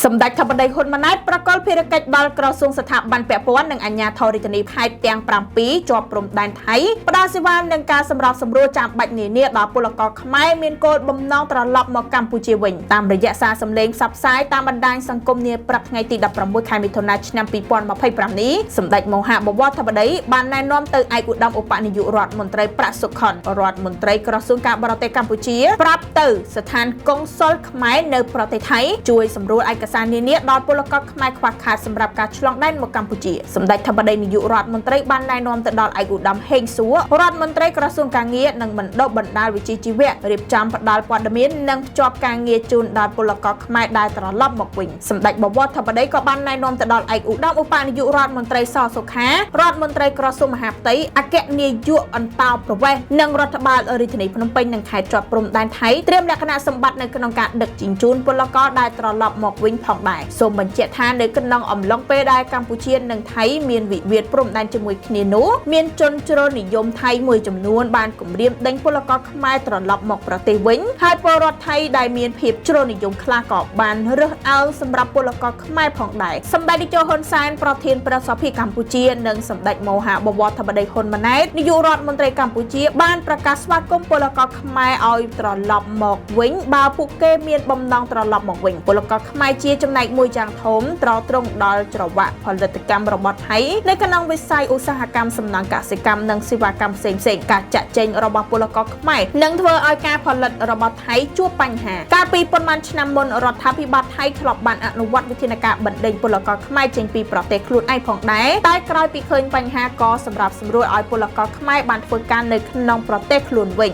សម្ដេចធិបតីហ៊ុនម៉ាណែតប្រកល់ភារកិច្ចដល់ក្រសួងស្ថាប័នពាក់ព័ន្ធនិងអាជ្ញាធររាជធានីខេត្តទាំង7ជាប់ព្រំដែនថៃផ្ដល់សេវានឹងការសម្របសម្រួលចាំបាច់នានាដល់ពលករខ្មែរមានគោលបំណងត្រឡប់មកកម្ពុជាវិញតាមរយៈសារសម្លេងផ្សព្វផ្សាយតាមបណ្ដាញសង្គមនាព្រឹកថ្ងៃទី16ខែមិថុនាឆ្នាំ2025នេះសម្ដេចមហាបវរធិបតីបានណែនាំទៅឯកឧត្តមឧបនាយករដ្ឋមន្ត្រីប្រាក់សុខុនរដ្ឋមន្ត្រីក្រសួងការបរទេសកម្ពុជាប្រាប់ទៅស្ថានកុងស៊ុលខ្មែរនៅប្រទេសថៃជួយសម្រួលឯកសារនានាដល់ពលករខ្មែរខ្វះខាតសម្រាប់ការឆ្លងដែនមកកម្ពុជាសម្ដេចធិបតីនាយករដ្ឋមន្ត្រីបានណែនាំទៅដល់ឯកឧត្តមហេងសួររដ្ឋមន្ត្រីក្រសួងការងារនិងបណ្ដុះបណ្ដាលវិជ្ជាជីវៈរៀបចំផ្ដល់ព័ត៌មាននិងភ្ជាប់ការងារជូនដល់ពលករខ្មែរដែលត្រឡប់មកវិញសម្ដេចបវរធិបតីក៏បានណែនាំទៅដល់ឯកឧត្តមឧបនាយករដ្ឋមន្ត្រីសសុខារដ្ឋមន្ត្រីក្រសួងមហាផ្ទៃអគ្គនាយកអន្តោប្រវេសន៍និងរដ្ឋបាលរាជធានីភ្នំពេញនិងខេត្តជាប់ព្រំដែនថៃត្រៀមលក្ខណៈសម្បត្តិនៅក្នុងការដឹកជញ្ជូនពលករដែលត្រឡប់មកវិញផងដែរសូមបញ្ជាក់ថានៅក្នុងអំឡុងពេលដែលកម្ពុជានិងថៃមានវិវាទព្រំដែនជាមួយគ្នានោះមានជនជ្រុលនិយមថៃមួយចំនួនបានគម្រាមដេញពលករខ្មែរត្រឡប់មកប្រទេសវិញហើយពលរដ្ឋថៃដែលមានភាពជ្រុលនិយមខ្លះក៏បានរើសអើងសម្រាប់ពលករខ្មែរផងដែរសម្ដេចនាយកហ៊ុនសែនប្រធានប្រតិសភាកម្ពុជានិងសម្ដេចមហាបវរធិបតីហ៊ុនម៉ាណែតនាយករដ្ឋមន្ត្រីកម្ពុជាបានប្រកាសស្វាគមន៍ពលករខ្មែរឲ្យត្រឡប់មកវិញបើពួកគេមានបំណងត្រឡប់មកវិញពលករខ្មែរជាចំណែកមួយយ៉ាងធំត្រង់ដល់ច្រវាក់ផលិតកម្មរបស់ថៃនៅក្នុងវិស័យឧស្សាហកម្មសំណង់កសិកម្មនិងសេវាកម្មផ្សេងៗការចាក់ចែងរបស់ពលករខ្មែរនឹងធ្វើឲ្យការផលិតរបស់ថៃជួបបញ្ហាកាលពីប៉ុន្មានឆ្នាំមុនរដ្ឋាភិបាលថៃធ្លាប់បានអនុវត្តវិធានការបណ្ដេញពលករខ្មែរចេញពីប្រទេសខ្លួនឯងផងដែរតែក្រោយពីឃើញបញ្ហាក៏សម្រាប់សម្រួលឲ្យពលករខ្មែរបានធ្វើការនៅក្នុងប្រទេសខ្លួនវិញ